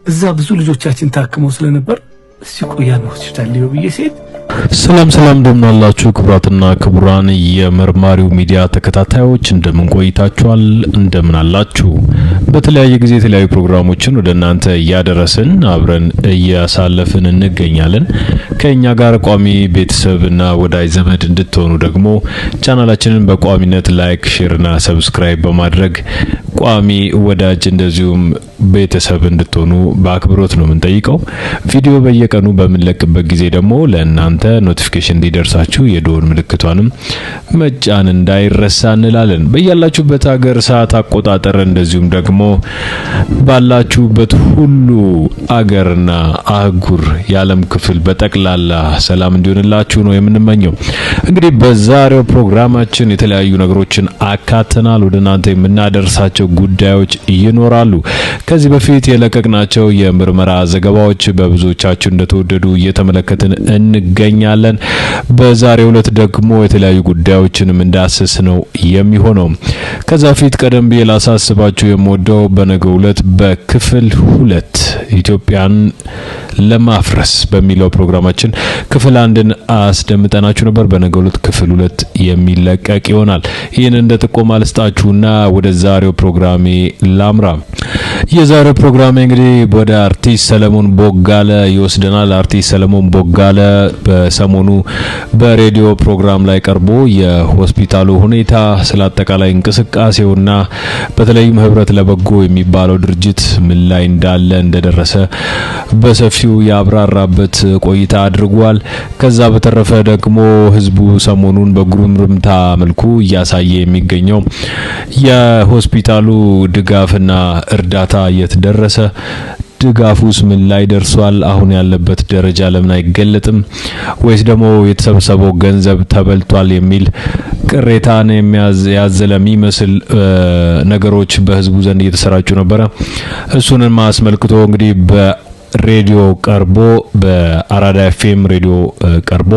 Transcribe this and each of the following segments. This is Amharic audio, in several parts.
እዛ ብዙ ልጆቻችን ታክመው ስለነበር ሲቆያን ሆስፒታል ሊሆን ይሲል ሰላም እንደምናላችሁ ክቡራትና ክቡራን የመርማሪው ሚዲያ ተከታታዮች እንደምን ቆይታችኋል? እንደምን አላችሁ? በተለያየ ጊዜ የተለያዩ ፕሮግራሞችን ወደናንተ ያደረስን አብረን እያሳለፍን እንገኛለን። ከኛ ጋር ቋሚ ቤተሰብና ወዳጅ ዘመድ እንድትሆኑ ደግሞ ቻናላችንን በቋሚነት ላይክ፣ ሼርና ሰብስክራይብ በማድረግ ቋሚ ወዳጅ እንደዚሁም ቤተሰብ እንድትሆኑ በአክብሮት ነው የምንጠይቀው። ቪዲዮ በየቀኑ በመለቅበት ጊዜ ደግሞ ለእናንተ ኖቲፊኬሽን እንዲደርሳችሁ የደወል ምልክቷንም መጫን እንዳይረሳ እንላለን። በያላችሁበት ሀገር ሰዓት አቆጣጠር እንደዚሁም ደግሞ ባላችሁበት ሁሉ አገርና አህጉር የዓለም ክፍል በጠቅላላ ሰላም እንዲሆንላችሁ ነው የምንመኘው። እንግዲህ በዛሬው ፕሮግራማችን የተለያዩ ነገሮችን አካተናል። ወደናንተ የምናደርሳቸው ጉዳዮች ይኖራሉ። ከዚህ በፊት የለቀቅናቸው የምርመራ ዘገባዎች በብዙዎቻችሁ እንደተወደዱ እየተመለከትን እንገኛለን። በዛሬው ዕለት ደግሞ የተለያዩ ጉዳዮችንም እንዳስስ ነው የሚሆነው። ከዛ ፊት ቀደም ብዬ ላሳስባችሁ የምወደው በነገው ዕለት በክፍል 2 ኢትዮጵያን ለማፍረስ በሚለው ፕሮግራማችን ክፍል 1ን አስደምጠናችሁ ነበር። በነገው ዕለት ክፍል 2 የሚለቀቅ ይሆናል። ይህን እንደ ጥቆማ ልስጣችሁና ወደ ዛሬው ፕሮግራሜ ላምራ። የዛሬው ፕሮግራሜ እንግዲህ ወደ አርቲስት ሰለሞን ቦጋለ ይወስደናል። አርቲስት ሰለሞን ቦጋለ በሰሞኑ በሬዲዮ ፕሮግራም ላይ ቀርቦ የሆስፒታሉ ሁኔታ ስለ አጠቃላይ እንቅስቃሴውና በተለይም ህብረት ለበጎ የሚባለው ድርጅት ምን ላይ እንዳለ እንደደረሰ በሰፊው ያብራራበት ቆይታ አድርጓል። ከዛ በተረፈ ደግሞ ህዝቡ ሰሞኑን በጉርምርምታ መልኩ እያሳየ የሚገኘው የሆስፒታሉ ድጋፍና እርዳታ የተደረሰ ድጋፉስ ምን ላይ ደርሷል? አሁን ያለበት ደረጃ ለምን አይገለጥም? ወይስ ደግሞ የተሰበሰበው ገንዘብ ተበልቷል የሚል ቅሬታን ያዘለ የሚመስል ነገሮች በህዝቡ ዘንድ እየተሰራጩ ነበረ። እሱንም አስመልክቶ እንግዲህ ሬዲዮ ቀርቦ በአራዳ ኤፍኤም ሬዲዮ ቀርቦ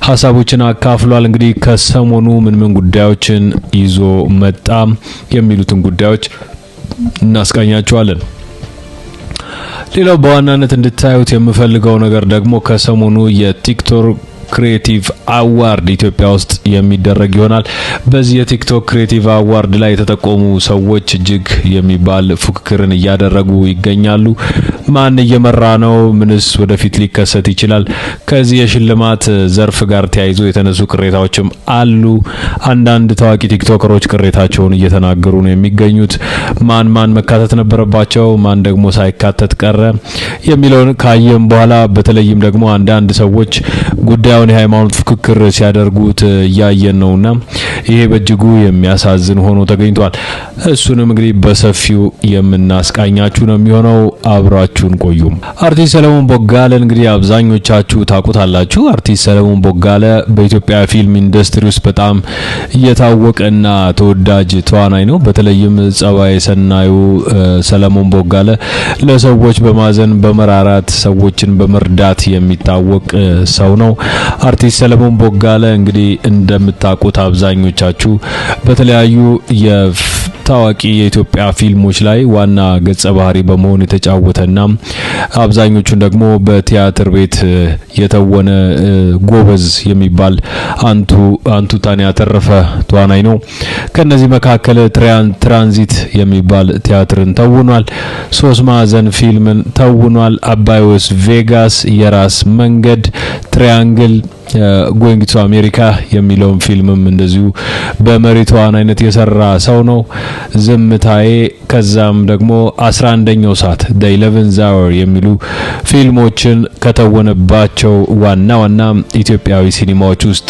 ሐሳቦችን አካፍሏል። እንግዲህ ከሰሞኑ ምን ጉዳዮችን ይዞ መጣ የሚሉትን ጉዳዮች እናስቃኛቸዋለን። ሌላው በዋናነት እንድታዩት የምፈልገው ነገር ደግሞ ከሰሞኑ የቲክቶክ ክሬቲቭ አዋርድ ኢትዮጵያ ውስጥ የሚደረግ ይሆናል። በዚህ የቲክቶክ ክሬቲቭ አዋርድ ላይ የተጠቆሙ ሰዎች እጅግ የሚባል ፉክክርን እያደረጉ ይገኛሉ። ማን እየመራ ነው? ምንስ ወደፊት ሊከሰት ይችላል? ከዚህ የሽልማት ዘርፍ ጋር ተያይዞ የተነሱ ቅሬታዎችም አሉ። አንዳንድ ታዋቂ ቲክቶከሮች ቅሬታቸውን እየተናገሩ ነው የሚገኙት። ማን መካተት ነበረባቸው፣ ማን ደግሞ ሳይካተት ቀረ የሚለውን ካየም በኋላ በተለይም ደግሞ አንዳንድ ሰዎች ጉዳዩን የሃይማኖት ፍክክር ሲያደርጉት ያየን ነውና ይሄ በእጅጉ የሚያሳዝን ሆኖ ተገኝቷል። እሱንም እንግዲህ በሰፊው የምናስቃኛችሁ ነው የሚሆነው። አብራችሁን ቆዩ። አርቲስት ሰለሞን ቦጋለ እንግዲህ አብዛኞቻችሁ ታውቁታላችሁ። አርቲስት ሰለሞን ቦጋለ በኢትዮጵያ ፊልም ኢንዱስትሪ ውስጥ በጣም የታወቀና ተወዳጅ ተዋናይ ነው። በተለይም ጸባይ ሰናዩ ሰለሞን ቦጋለ ለሰዎች በማዘን በመራራት ሰዎችን በመርዳት የሚታወቅ ሰው ነው። አርቲስት ሰለሞን ቦጋለ እንግዲህ እንደምታውቁት አብዛኞቻችሁ በተለያዩ የታዋቂ የኢትዮጵያ ፊልሞች ላይ ዋና ገጸ ባህሪ በመሆን የተጫወተና አብዛኞቹን ደግሞ በቲያትር ቤት የተወነ ጎበዝ የሚባል አንቱታን ያተረፈ ተዋናይ ነው። ከነዚህ መካከል ትራንዚት የሚባል ቲያትርን ተውኗል። ሶስት ማዕዘን ፊልምን ተውኗል። አባይወስ ቬጋስ፣ የራስ መንገድ፣ ትሪያንግል ጎይንግ ቱ አሜሪካ የሚለውን ፊልምም እንደዚሁ በመሪ ተዋናይነት የሰራ ሰው ነው። ዝምታዬ፣ ከዛም ደግሞ 11ኛው ሰዓት the 11th hour የሚሉ ፊልሞችን ከተወነባቸው ዋና ኢትዮጵያዊ ሲኒማዎች ውስጥ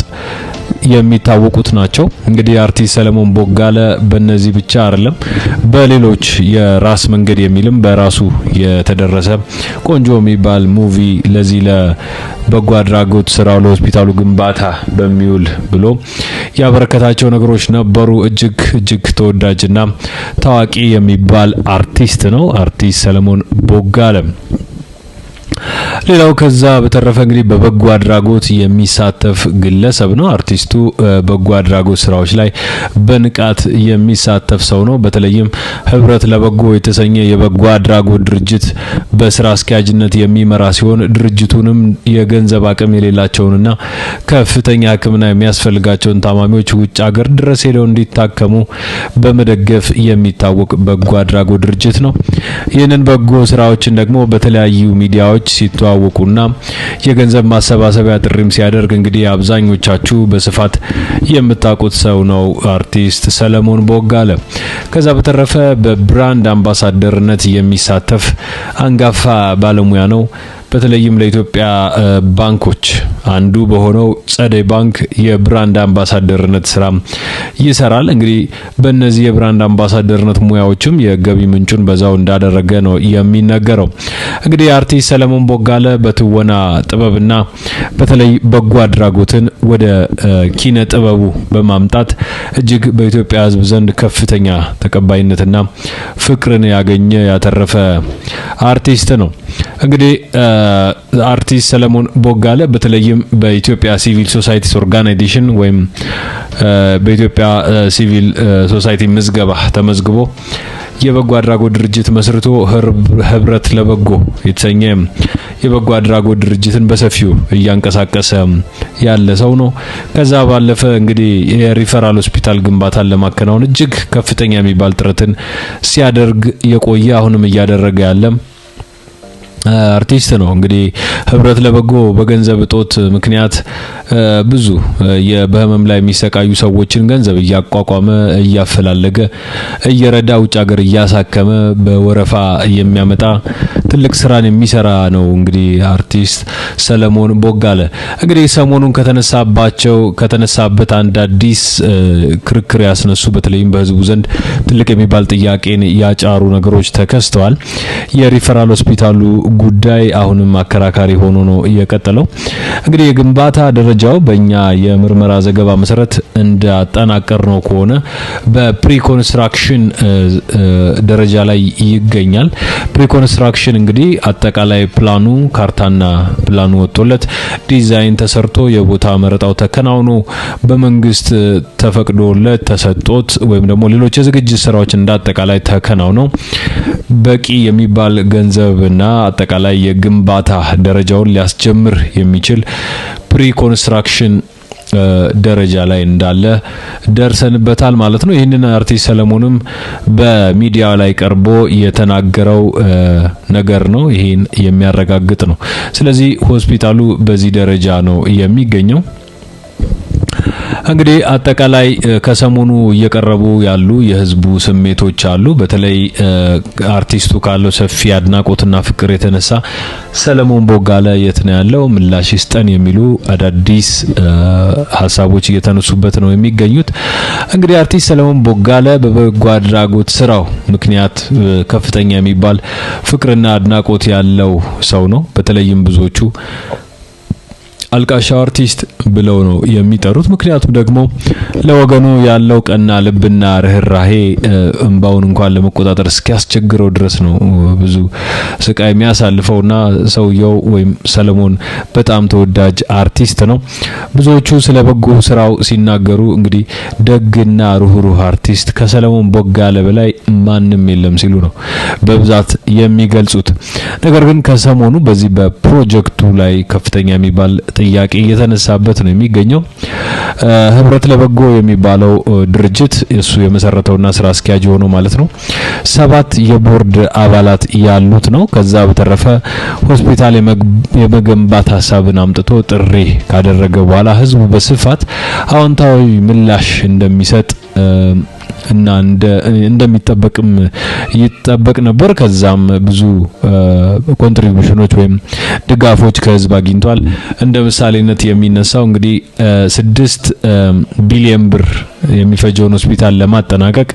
የሚታወቁት ናቸው። እንግዲህ አርቲስት ሰለሞን ቦጋለ በእነዚህ ብቻ አይደለም፣ በሌሎች የራስ መንገድ የሚልም በራሱ የተደረሰ ቆንጆ የሚባል ሙቪ ለዚህ ለበጎ አድራጎት ስራው ለሆስፒታሉ ግንባታ በሚውል ብሎ ያበረከታቸው ነገሮች ነበሩ። እጅግ ተወዳጅና ታዋቂ የሚባል አርቲስት ነው አርቲስት ሰለሞን ቦጋለ። ሌላው ከዛ በተረፈ እንግዲህ በበጎ አድራጎት የሚሳተፍ ግለሰብ ነው። አርቲስቱ በጎ አድራጎት ስራዎች ላይ በንቃት የሚሳተፍ ሰው ነው። በተለይም ህብረት ለበጎ የተሰኘ የበጎ አድራጎት ድርጅት በስራ አስኪያጅነት የሚመራ ሲሆን ድርጅቱንም የገንዘብ አቅም የሌላቸውንና ከፍተኛ ሕክምና የሚያስፈልጋቸውን ታማሚዎች ውጭ ሀገር ድረስ ሄደው እንዲታከሙ በመደገፍ የሚታወቅ በጎ አድራጎት ድርጅት ነው። ይህንን በጎ ስራዎችን ደግሞ በተለያዩ ሚዲያዎች ሲተዋወቁና የገንዘብ ማሰባሰቢያ ጥሪም ሲያደርግ እንግዲህ አብዛኞቻችሁ በስፋት የምታውቁት ሰው ነው አርቲስት ሰለሞን ቦጋለ። ከዛ በተረፈ በብራንድ አምባሳደርነት የሚሳተፍ አንጋፋ ባለሙያ ነው። በተለይም ለኢትዮጵያ ባንኮች አንዱ በሆነው ጸደይ ባንክ የብራንድ አምባሳደርነት ስራ ይሰራል። እንግዲህ በእነዚህ የብራንድ አምባሳደርነት ሙያዎችም የገቢ ምንጩን በዛው እንዳደረገ ነው የሚነገረው። እንግዲህ አርቲስት ሰለሞን ቦጋለ በትወና ጥበብና በተለይ በጎ አድራጎትን ወደ ኪነ ጥበቡ በማምጣት እጅግ በኢትዮጵያ ሕዝብ ዘንድ ከፍተኛ ተቀባይነትና ፍቅርን ያተረፈ አርቲስት ነው። እንግዲህ አርቲስት ሰለሞን ቦጋለ በተለይም በኢትዮጵያ ሲቪል ሶሳይቲስ ኦርጋናይዜሽን ወይም በኢትዮጵያ ሲቪል ሶሳይቲ ምዝገባ ተመዝግቦ የበጎ አድራጎት ድርጅት መስርቶ ህብረት ለበጎ የተሰኘ የበጎ አድራጎት ድርጅትን በሰፊው እያንቀሳቀሰ ያለ ሰው ነው። ከዛ ባለፈ እንግዲህ የሪፈራል ሆስፒታል ግንባታን ለማከናወን እጅግ ከፍተኛ የሚባል ጥረትን ሲያደርግ የቆየ አሁንም እያደረገ ያለ አርቲስት ነው። እንግዲህ ህብረት ለበጎ በገንዘብ እጦት ምክንያት ብዙ በህመም ላይ የሚሰቃዩ ሰዎችን ገንዘብ እያቋቋመ እያፈላለገ እየረዳ ውጭ ሀገር እያሳከመ በወረፋ የሚያመጣ ትልቅ ስራን የሚሰራ ነው። እንግዲህ አርቲስት ሰለሞን ቦጋለ እንግዲህ ሰሞኑን ከተነሳበት አንድ አዲስ ክርክር ያስነሱ በተለይም በህዝቡ ዘንድ ትልቅ የሚባል ጥያቄን ያጫሩ ነገሮች ተከስተዋል። የሪፈራል ሆስፒታሉ ጉዳይ አሁንም አከራካሪ ሆኖ ነው የቀጠለው። እንግዲህ የግንባታ ደረጃው በእኛ የምርመራ ዘገባ መሰረት እንዳጠናቀር ነው ከሆነ በፕሪኮንስትራክሽን ደረጃ ላይ ይገኛል። ፕሪኮንስትራክሽን እንግዲህ አጠቃላይ ፕላኑ ካርታና ፕላኑ ወጥቶለት ዲዛይን ተሰርቶ የቦታ መረጣው ተከናውኖ በመንግስት ተፈቅዶለት ተሰጥቶት ወይም ደግሞ ሌሎች የዝግጅት ስራዎች እንዳጠቃላይ ተከናውነው በቂ የሚባል ገንዘብና አጠቃላይ የግንባታ ደረጃውን ሊያስጀምር የሚችል ፕሪኮንስትራክሽን ደረጃ ላይ እንዳለ ደርሰንበታል ማለት ነው። ይህንን አርቲስት ሰለሞንም በሚዲያ ላይ ቀርቦ የተናገረው ነገር ነው። ይሄን የሚያረጋግጥ ነው። ስለዚህ ሆስፒታሉ በዚህ ደረጃ ነው የሚገኘው። እንግዲህ አጠቃላይ ከሰሞኑ እየቀረቡ ያሉ የህዝቡ ስሜቶች አሉ። በተለይ አርቲስቱ ካለው ሰፊ አድናቆትና ፍቅር የተነሳ ሰለሞን ቦጋለ የት ነው ያለው ምላሽ ይስጠን የሚሉ አዳዲስ ሀሳቦች እየተነሱበት ነው የሚገኙት። እንግዲህ አርቲስት ሰለሞን ቦጋለ በበጎ አድራጎት ስራው ምክንያት ከፍተኛ የሚባል ፍቅርና አድናቆት ያለው ሰው ነው። በተለይም ብዙዎቹ አልቃሻ አርቲስት ብለው ነው የሚጠሩት። ምክንያቱም ደግሞ ለወገኑ ያለው ቀና ልብና ርህራሄ እንባውን እንኳን ለመቆጣጠር እስኪያስቸግረው ድረስ ነው ብዙ ስቃይ የሚያሳልፈውና ሰውየው ወይም ሰለሞን በጣም ተወዳጅ አርቲስት ነው። ብዙዎቹ ስለ በጎ ስራው ሲናገሩ እንግዲህ ደግና ሩህሩህ አርቲስት ከሰለሞን ቦጋለ በላይ ማንም የለም ሲሉ ነው በብዛት የሚገልጹት። ነገር ግን ከሰሞኑ በዚህ በፕሮጀክቱ ላይ ከፍተኛ የሚባል ጥያቄ እየተነሳበት ነው የሚገኘው። ህብረት ለበጎ የሚባለው ድርጅት እሱ የመሰረተውና ስራ አስኪያጅ ሆኖ ማለት ነው 7 የቦርድ አባላት ያሉት ነው። ከዛ በተረፈ ሆስፒታል የመገንባት ሀሳብን አምጥቶ ጥሪ ካደረገ በኋላ ህዝቡ በስፋት አዎንታዊ ምላሽ እንደሚሰጥ እና እንደሚጠበቅም ይጠበቅ ነበር። ከዛም ብዙ ኮንትሪቢዩሽኖች ወይም ድጋፎች ከህዝብ አግኝቷል። እንደ ምሳሌነት የሚነሳው እንግዲህ 6 ቢሊዮን ብር የሚፈጀውን ሆስፒታል ለማጠናቀቅ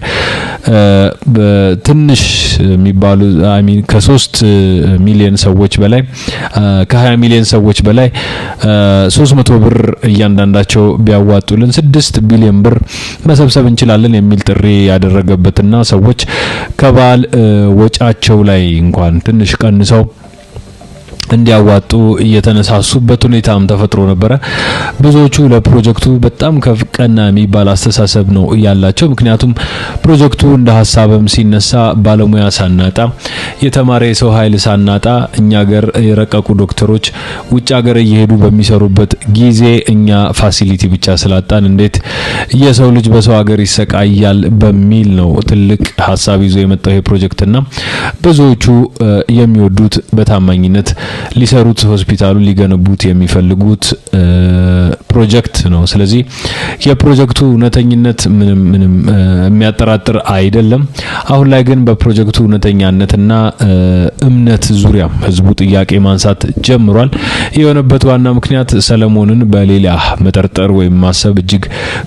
ትንሽ የሚባሉ ከ3 ሚሊዮን ሰዎች በላይ ከ20 ሚሊዮን ሰዎች በላይ 300 ብር እያንዳንዳቸው ቢያዋጡልን 6 ቢሊዮን ብር መሰብሰብ እንችላለን የሚል ጥሪ ያደረገበትና ሰዎች ከባል ወጫቸው ላይ እንኳን ትንሽ ቀንሰው እንዲያዋጡ እየተነሳሱበት ሁኔታም ተፈጥሮ ነበር። ብዙዎቹ ለፕሮጀክቱ በጣም ከፍቀና የሚባል አስተሳሰብ ነው ያላቸው። ምክንያቱም ፕሮጀክቱ እንደ ሐሳብም ሲነሳ ባለሙያ ሳናጣ የተማረ የሰው ኃይል ሳናጣ እኛ ሀገር የረቀቁ ዶክተሮች ውጭ ሀገር እየሄዱ በሚሰሩበት ጊዜ እኛ ፋሲሊቲ ብቻ ስላጣን እንዴት የሰው ልጅ በሰው ሀገር ይሰቃያል በሚል ነው ትልቅ ሐሳብ ይዞ የመጣው ይሄ ፕሮጀክትና ብዙዎቹ የሚወዱት በታማኝነት ሊሰሩት ሆስፒታሉ ሊገነቡት የሚፈልጉት ፕሮጀክት ነው። ስለዚህ የፕሮጀክቱ እውነተኝነት ምንም የሚያጠራጥር አይደለም። አሁን ላይ ግን በፕሮጀክቱ እውነተኛነትና እምነት ዙሪያ ህዝቡ ጥያቄ ማንሳት ጀምሯል። የሆነበት ዋና ምክንያት ሰለሞንን በሌላ መጠርጠር ወይም ማሰብ እጅግ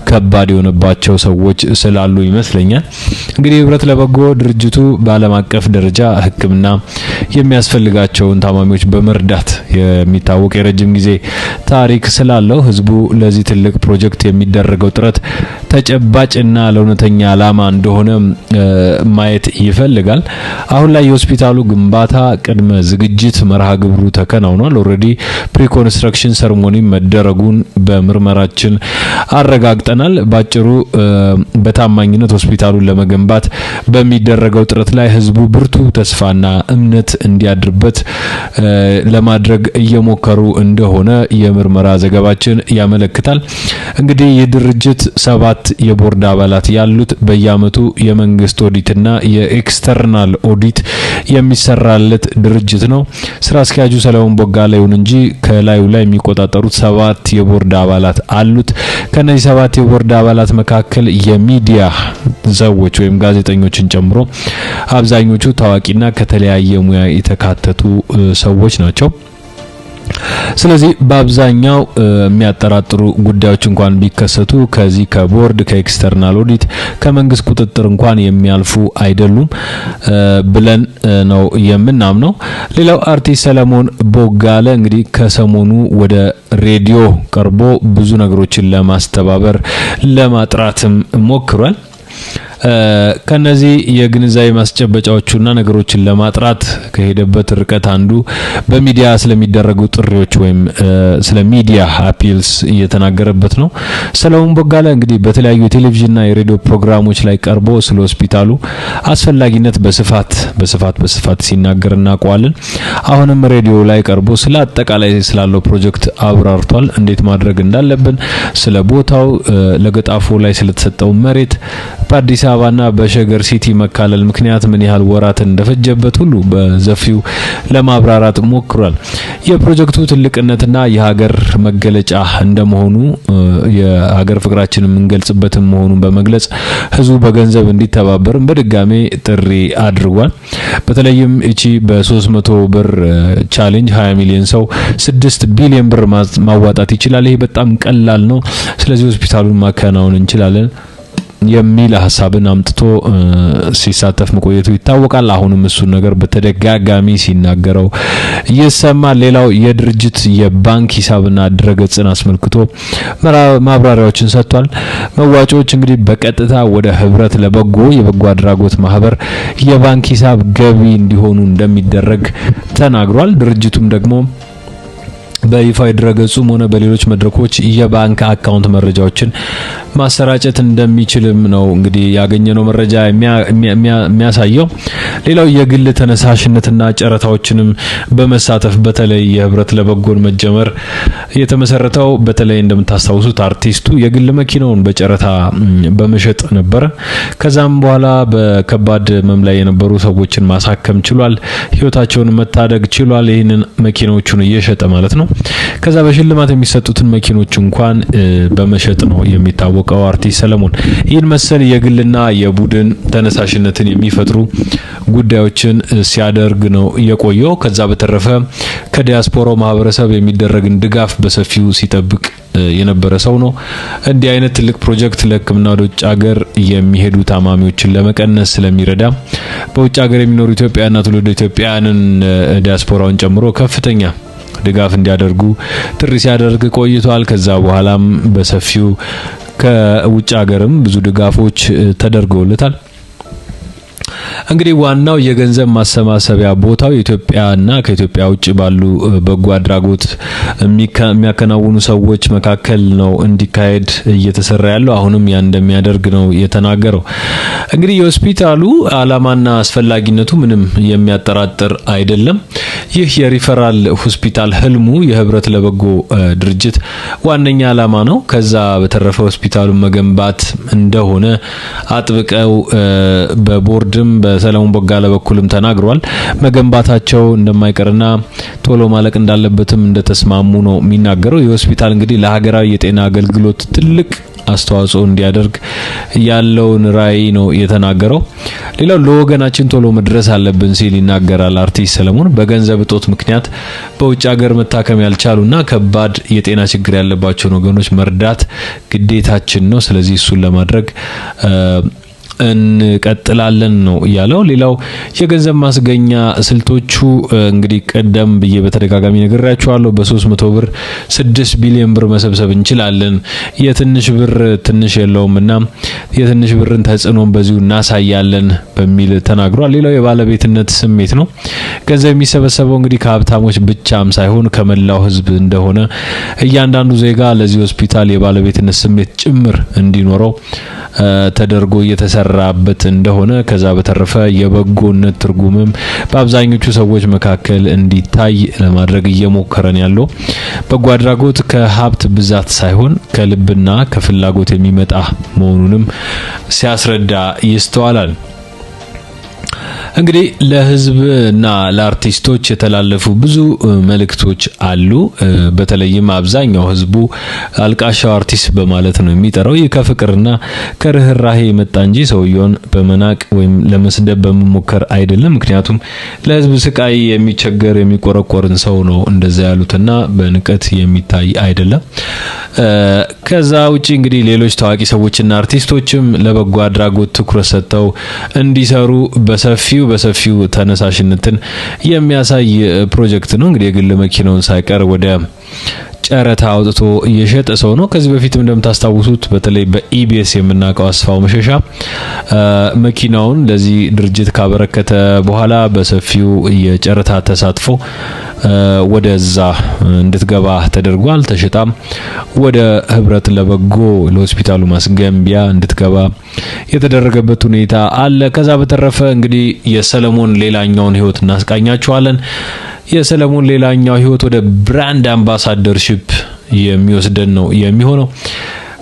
ከባድ የሆነባቸው ሰዎች ስላሉ ይመስለኛል። እንግዲህ ህብረት ለበጎ ድርጅቱ በዓለም አቀፍ ደረጃ ሕክምና የሚያስፈልጋቸውን ታማሚዎች በመርዳት የሚታወቅ የረጅም ጊዜ ታሪክ ስላለው ህዝቡ ለዚህ ትልቅ ፕሮጀክት የሚደረገው ጥረት ተጨባጭና ለእውነተኛ ዓላማ እንደሆነ ማየት ይፈልጋል። አሁን ላይ የሆስፒታሉ ግንባታ ቅድመ ዝግጅት መርሃ ግብሩ ተከናውኗል። ኦሬዲ ፕሪኮንስትራክሽን ሰርሞኒ መደረጉን በምርመራችን አረጋግጠናል። ባጭሩ በታማኝነት ሆስፒታሉን ለመገንባት በሚደረገው ጥረት ላይ ህዝቡ ብርቱ ተስፋና እምነት እንዲያድርበት ለማድረግ እየሞከሩ እንደሆነ የምርመራ ዘገባችን ያመለክታል። እንግዲህ የድርጅት 7 የቦርድ አባላት ያሉት በየአመቱ የመንግስት ኦዲትና የኤክስተርናል ኦዲት የሚሰራለት ድርጅት ነው። ስራ አስኪያጁ ሰለሞን ቦጋለ ይሁን እንጂ ከላዩ ላይ የሚቆጣጠሩት 7 የቦርድ አባላት አሉት። ከነዚህ 7 የቦርድ አባላት መካከል የሚዲያ ሰዎች ወይም ጋዜጠኞችን ጨምሮ አብዛኞቹ ታዋቂና ከተለያየ ሙያ የተካተቱ ሰዎች ናቸው። ስለዚህ በአብዛኛው የሚያጠራጥሩ ጉዳዮች እንኳን ቢከሰቱ ከዚህ ከቦርድ ከኤክስተርናል ኦዲት ከመንግስት ቁጥጥር እንኳን የሚያልፉ አይደሉም ብለን ነው የምናምነው። ሌላው አርቲስት ሰለሞን ቦጋለ እንግዲህ ከሰሞኑ ወደ ሬዲዮ ቀርቦ ብዙ ነገሮችን ለማስተባበር ለማጥራትም ሞክሯል። ከነዚህ የግንዛቤ ማስጨበጫዎቹና ነገሮችን ለማጥራት ከሄደበት ርቀት አንዱ በሚዲያ ስለሚደረጉ ጥሪዎች ወይም ስለ ሚዲያ አፒልስ እየተናገረበት ነው። ሰለሞን ቦጋለ እንግዲህ በተለያዩ የቴሌቪዥንና የሬዲዮ ፕሮግራሞች ላይ ቀርቦ ስለ ሆስፒታሉ አስፈላጊነት በስፋት ሲናገር እናውቀዋለን። አሁንም ሬዲዮ ላይ ቀርቦ ስለ አጠቃላይ ስላለው ፕሮጀክት አብራርቷል። እንዴት ማድረግ እንዳለብን፣ ስለ ቦታው፣ ለገጣፎ ላይ ስለተሰጠው መሬት፣ በአዲስ አበባና በሸገር ሲቲ መካለል ምክንያት ምን ያህል ወራት እንደፈጀበት ሁሉ በዘፊው ለማብራራት ሞክሯል። የፕሮጀክቱ ትልቅነትና የሀገር መገለጫ እንደመሆኑ የሀገር ፍቅራችንን የምንገልጽበት መሆኑን በመግለጽ ህዝቡ በገንዘብ እንዲተባበርም በድጋሜ ጥሪ አድርጓል። በተለይም እቺ በ300 ብር ቻሌንጅ 20 ሚሊዮን ሰው 6 ቢሊዮን ብር ማዋጣት ይችላል። ይሄ በጣም ቀላል ነው። ስለዚህ ሆስፒታሉን ማከናወን እንችላለን የሚል ሐሳብን አምጥቶ ሲሳተፍ መቆየቱ ይታወቃል። አሁንም እሱን ነገር በተደጋጋሚ ሲናገረው ይሰማል። ሌላው የድርጅት የባንክ ሂሳብና ድረገጽን አስመልክቶ ማብራሪያዎችን ሰጥቷል። መዋጮዎች እንግዲህ በቀጥታ ወደ ህብረት ለበጎ የበጎ አድራጎት ማህበር የባንክ ሂሳብ ገቢ እንዲሆኑ እንደሚደረግ ተናግሯል። ድርጅቱም ደግሞ በይፋዊ ድረገጹም ሆነ በሌሎች መድረኮች የባንክ አካውንት መረጃዎችን ማሰራጨት እንደሚችልም ነው እንግዲህ ያገኘነው መረጃ የሚያሳየው። ሌላው የግል ተነሳሽነትና ጨረታዎችንም በመሳተፍ በተለይ የህብረት ለበጎን መጀመር የተመሰረተው በተለይ እንደምታስታውሱት አርቲስቱ የግል መኪናውን በጨረታ በመሸጥ ነበር። ከዛም በኋላ በከባድ ህመም ላይ የነበሩ ሰዎችን ማሳከም ችሏል። ህይወታቸውን መታደግ ችሏል። ይህንን መኪናዎቹን እየሸጠ ማለት ነው። ከዛ በሽልማት የሚሰጡትን መኪኖች እንኳን በመሸጥ ነው የሚታወቀው አርቲስት ሰለሞን። ይህን መሰል የግልና የቡድን ተነሳሽነትን የሚፈጥሩ ጉዳዮችን ሲያደርግ ነው የቆየው። ከዛ በተረፈ ከዲያስፖራው ማህበረሰብ የሚደረግን ድጋፍ በሰፊው ሲጠብቅ የነበረ ሰው ነው። እንዲህ አይነት ትልቅ ፕሮጀክት ለህክምና ወደ ውጭ ሀገር የሚሄዱ ታማሚዎችን ለመቀነስ ስለሚረዳ በውጭ ሀገር የሚኖሩ ኢትዮጵያውያንና ትውልደ ኢትዮጵያውያንን ዲያስፖራውን ጨምሮ ከፍተኛ ድጋፍ እንዲያደርጉ ጥሪ ሲያደርግ ቆይቷል። ከዛ በኋላም በሰፊው ከውጭ ሀገርም ብዙ ድጋፎች ተደርገውለታል። እንግዲህ ዋናው የገንዘብ ማሰባሰቢያ ቦታው ኢትዮጵያና ከኢትዮጵያ ውጭ ባሉ በጎ አድራጎት የሚያከናውኑ ሰዎች መካከል ነው እንዲካሄድ እየተሰራ ያለው። አሁንም ያን እንደሚያደርግ ነው የተናገረው። እንግዲህ የሆስፒታሉ ዓላማና አስፈላጊነቱ ምንም የሚያጠራጥር አይደለም። ይህ የሪፈራል ሆስፒታል ህልሙ የህብረት ለበጎ ድርጅት ዋነኛ ዓላማ ነው። ከዛ በተረፈ ሆስፒታሉን መገንባት እንደሆነ አጥብቀው በቦርድም በሰለሞን ቦጋለ በኩልም ተናግሯል። መገንባታቸው እንደማይቀርና ቶሎ ማለቅ እንዳለበትም እንደተስማሙ ነው የሚናገረው። የሆስፒታል እንግዲህ ለሀገራዊ የጤና አገልግሎት ትልቅ አስተዋጽኦ እንዲያደርግ ያለውን ራዕይ ነው የተናገረው። ሌላው ለወገናችን ቶሎ መድረስ አለብን ሲል ይናገራል አርቲስት ሰለሞን። በገንዘብ እጦት ምክንያት በውጭ ሀገር መታከም ያልቻሉና ከባድ የጤና ችግር ያለባቸውን ወገኖች መርዳት ግዴታችን ነው። ስለዚህ እሱን ለማድረግ እንቀጥላለን ነው ያለው። ሌላው የገንዘብ ማስገኛ ስልቶቹ እንግዲህ ቀደም ብዬ በተደጋጋሚ ነግሬያችኋለሁ። በ300 ብር 6 ቢሊዮን ብር መሰብሰብ እንችላለን። የትንሽ ብር ትንሽ የለውምና የትንሽ ብርን ተጽዕኖን በዚሁ እናሳያለን በሚል ተናግሯል። ሌላው የባለቤትነት ስሜት ነው። ገንዘብ የሚሰበሰበው እንግዲህ ከሀብታሞች ብቻም ሳይሆን ከመላው ሕዝብ እንደሆነ እያንዳንዱ ዜጋ ለዚህ ሆስፒታል የባለቤትነት ስሜት ጭምር እንዲኖረው ተደርጎ እየተሰራበት እንደሆነ ከዛ በተረፈ የበጎነት ትርጉምም በአብዛኞቹ ሰዎች መካከል እንዲታይ ለማድረግ እየሞከረን ያለው በጎ አድራጎት ከሀብት ብዛት ሳይሆን ከልብና ከፍላጎት የሚመጣ መሆኑንም ሲያስረዳ ይስተዋላል። እንግዲህ ለህዝብና ለአርቲስቶች የተላለፉ ብዙ መልእክቶች አሉ። በተለይም አብዛኛው ህዝቡ አልቃሻው አርቲስት በማለት ነው የሚጠራው። ይህ ከፍቅርና ከርህራሄ የመጣ እንጂ ሰውየውን በመናቅ ወይም ለመስደብ በመሞከር አይደለም። ምክንያቱም ለህዝብ ስቃይ የሚቸገር የሚቆረቆርን ሰው ነው እንደዛ ያሉትና በንቀት የሚታይ አይደለም። ከዛ ውጪ እንግዲህ ሌሎች ታዋቂ ሰዎችና አርቲስቶችም ለበጎ አድራጎት ትኩረት ሰጥተው እንዲሰሩ በሰፊው ተነሳሽነትን የሚያሳይ ፕሮጀክት ነው። እንግዲህ የግል መኪናውን ሳይቀር ወደ ጨረታ አውጥቶ እየሸጠ ሰው ነው። ከዚህ በፊትም እንደምታስታውሱት በተለይ በኢቢኤስ የምናውቀው አስፋው መሸሻ መኪናውን ለዚህ ድርጅት ካበረከተ በኋላ በሰፊው የጨረታ ተሳትፎ ወደዛ እንድትገባ ተደርጓል። ተሽጣም ወደ ህብረት ለበጎ ለሆስፒታሉ ማስገንቢያ እንድትገባ የተደረገበት ሁኔታ አለ። ከዛ በተረፈ እንግዲህ የሰለሞን ሌላኛውን ህይወት እናስቃኛችኋለን። የሰለሞን ሌላኛው ህይወት ወደ ብራንድ አምባሳደርሺፕ የሚወስደን ነው የሚሆነው።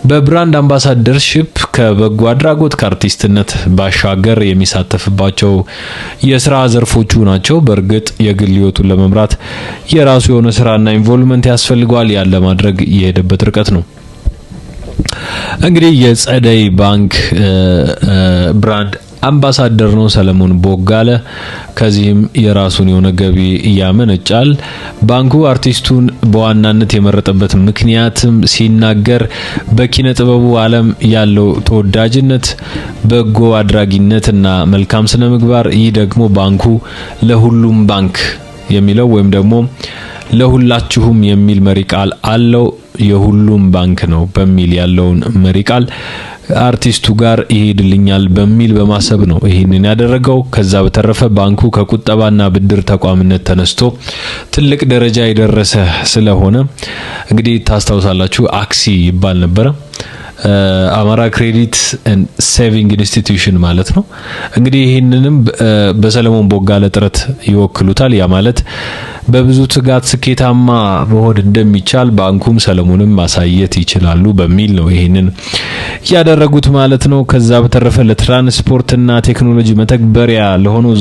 በብራንድ አምባሳደርሺፕ ከበጎ አድራጎት ከአርቲስትነት ባሻገር የሚሳተፍባቸው የስራ ዘርፎቹ ናቸው። በእርግጥ የግል ህይወቱን ለመምራት የራሱ የሆነ ስራና ኢንቮልቭመንት ያስፈልገዋል። ያን ለማድረግ የሄደበት ርቀት ነው። እንግዲህ የጸደይ ባንክ ብራንድ አምባሳደር ነው ሰለሞን ቦጋለ። ከዚህም የራሱን የሆነ ገቢ ያመነጫል። ባንኩ አርቲስቱን በዋናነት የመረጠበት ምክንያትም ሲናገር በኪነ ጥበቡ ዓለም ያለው ተወዳጅነት፣ በጎ አድራጊነትና መልካም ስነ ምግባር፣ ይህ ደግሞ ባንኩ ለሁሉም ባንክ የሚለው ወይም ደግሞ ለሁላችሁም የሚል መሪ ቃል አለው። የሁሉም ባንክ ነው በሚል ያለውን መሪ ቃል አርቲስቱ ጋር ይሄድልኛል በሚል በማሰብ ነው ይሄንን ያደረገው። ከዛ በተረፈ ባንኩ ከቁጠባና ብድር ተቋምነት ተነስቶ ትልቅ ደረጃ የደረሰ ስለሆነ እንግዲህ ታስታውሳላችሁ አክሲ ይባል ነበር። አማራ ክሬዲት ኤንድ ሴቪንግ ኢንስቲትዩሽን ማለት ነው። እንግዲህ ይሄንንም በሰለሞን ቦጋለ ጥረት ይወክሉታል። ያ ማለት በብዙ ትጋት ስኬታማ መሆን እንደሚቻል ባንኩም ሰለሞንም ማሳየት ይችላሉ በሚል ነው ይሄንን ያደረጉት ማለት ነው። ከዛ በተረፈ ለትራንስፖርትና ቴክኖሎጂ መተግበሪያ ለሆነው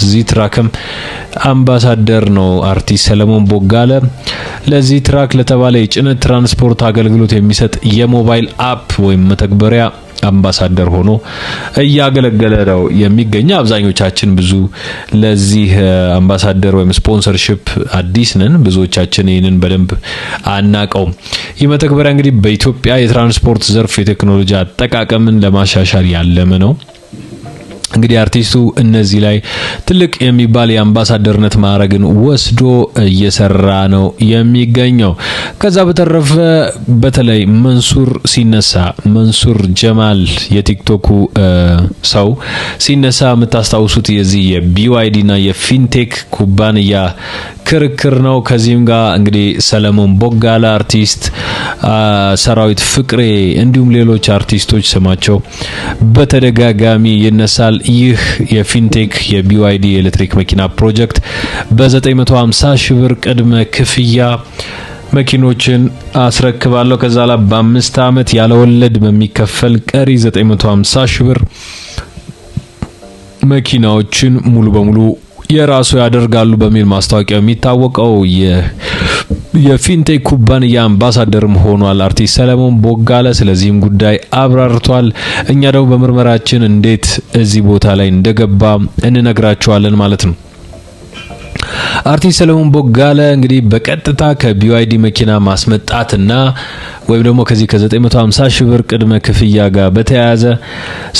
ዚትራክም አምባሳደር ነው አርቲስት ሰለሞን ቦጋለ። ለዚትራክ ለተባለ የጭነት ትራንስፖርት አገልግሎት የሚሰጥ የሞባይል አፕ ወይም መተግበሪያ አምባሳደር ሆኖ እያገለገለ ነው የሚገኘው። አብዛኞቻችን ብዙ ለዚህ አምባሳደር ወይም ስፖንሰርሺፕ አዲስ ነን። ብዙዎቻችን ይህንን በደንብ አናቀውም። ይህ መተግበሪያ እንግዲህ በኢትዮጵያ የትራንስፖርት ዘርፍ የቴክኖሎጂ አጠቃቀምን ለማሻሻል ያለመ ነው። እንግዲህ አርቲስቱ እነዚህ ላይ ትልቅ የሚባል የአምባሳደርነት ማዕረግን ወስዶ እየሰራ ነው የሚገኘው። ከዛ በተረፈ በተለይ መንሱር ጀማል የቲክቶኩ ሰው ሲነሳ የምታስታውሱት የዚህ የቢዋይዲ እና የፊንቴክ ኩባንያ ክርክር ነው። ከዚህም ጋር እንግዲህ ሰለሞን ቦጋለ አርቲስት፣ ሰራዊት ፍቅሬ እንዲሁም ሌሎች አርቲስቶች ስማቸው በተደጋጋሚ ይነሳል። ይህ የፊንቴክ የቢዋይዲ የኤሌክትሪክ መኪና ፕሮጀክት በ950 ሺህ ብር ቅድመ ክፍያ መኪኖችን አስረክባለሁ፣ ከዛ ላይ በ5 አመት ያለ ወለድ በሚከፈል ቀሪ 950 ሺህ ብር መኪናዎችን ሙሉ በሙሉ የራሱ ያደርጋሉ በሚል ማስታወቂያ የሚታወቀው የፊንቴክ ኩባንያ አምባሳደርም ሆኗል አርቲስት ሰለሞን ቦጋለ። ስለዚህም ጉዳይ አብራርቷል። እኛ ደግሞ በምርመራችን እንዴት እዚህ ቦታ ላይ እንደገባ እንነግራችኋለን ማለት ነው። አርቲስት ሰለሞን ቦጋለ እንግዲህ በቀጥታ ከቢዋይዲ መኪና ማስመጣትና ወይም ደግሞ ከዚህ ከ950 ሺህ ብር ቅድመ ክፍያ ጋር በተያያዘ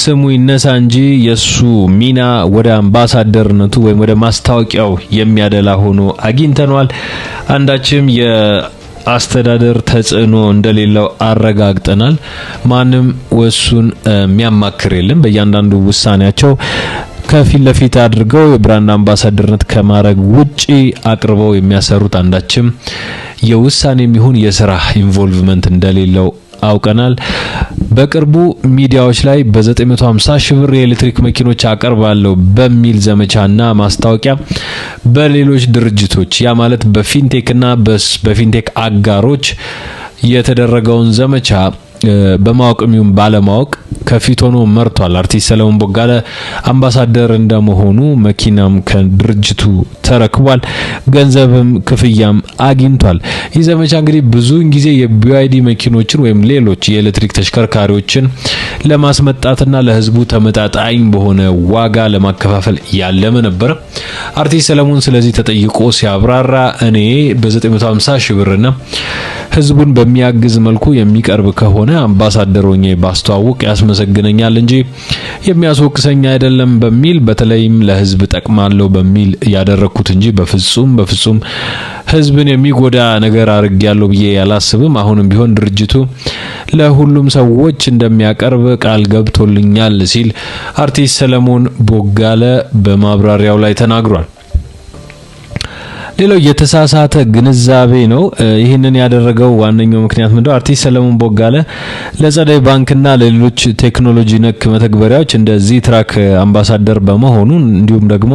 ስሙ ይነሳ እንጂ የሱ ሚና ወደ አምባሳደርነቱ ወይም ወደ ማስታወቂያው የሚያደላ ሆኖ አግኝተናል። አንዳችም የአስተዳደር ተጽዕኖ እንደሌለው አረጋግጠናል። ማንም ወሱን የሚያማክር የለም። በእያንዳንዱ ውሳኔያቸው ከፊት ለፊት አድርገው የብራንድ አምባሳደርነት ከማድረግ ውጪ አቅርበው የሚያሰሩት አንዳችም የውሳኔም ይሁን የስራ ኢንቮልቭመንት እንደሌለው አውቀናል። በቅርቡ ሚዲያዎች ላይ በ950 ሺህ ብር የኤሌክትሪክ መኪኖች አቀርባለሁ በሚል ዘመቻና ማስታወቂያ በሌሎች ድርጅቶች ያ ማለት በፊንቴክና በፊንቴክ አጋሮች የተደረገውን ዘመቻ በማወቅም ይሁን ባለማወቅ ከፊት ሆኖ መርቷል። አርቲስት ሰለሞን ቦጋለ አምባሳደር እንደመሆኑ መኪናም ከድርጅቱ ተረክቧል፣ ገንዘብም ክፍያም አግኝቷል። ይህ ዘመቻ እንግዲህ ብዙውን ጊዜ የቢዋይዲ መኪኖችን ወይም ሌሎች የኤሌክትሪክ ተሽከርካሪዎችን ለማስመጣትና ለህዝቡ ተመጣጣኝ በሆነ ዋጋ ለማከፋፈል ያለመ ነበር። አርቲስት ሰለሞን ስለዚህ ተጠይቆ ሲያብራራ እኔ በ950 ሺህ ብርና ህዝቡን በሚያግዝ መልኩ የሚቀርብ ከሆነ አምባሳደር ሆኜ ባስተዋውቅ ያስመሰግነኛል እንጂ የሚያስወቅሰኝ አይደለም በሚል በተለይም ለህዝብ ጠቅማለሁ በሚል ያደረኩት እንጂ በፍጹም ህዝብን የሚጎዳ ነገር አድርጌያለሁ ብዬ ያላስብም። አሁንም ቢሆን ድርጅቱ ለሁሉም ሰዎች እንደሚያቀርብ ቃል ገብቶልኛል ሲል አርቲስት ሰለሞን ቦጋለ በማብራሪያው ላይ ተናግሯል። ሌላው የተሳሳተ ግንዛቤ ነው። ይህንን ያደረገው ዋነኛው ምክንያት ምንድነው? አርቲስት ሰለሞን ቦጋለ ለጸደይ ባንክና ለሌሎች ቴክኖሎጂ ነክ መተግበሪያዎች እንደዚህ ትራክ አምባሳደር በመሆኑ እንዲሁም ደግሞ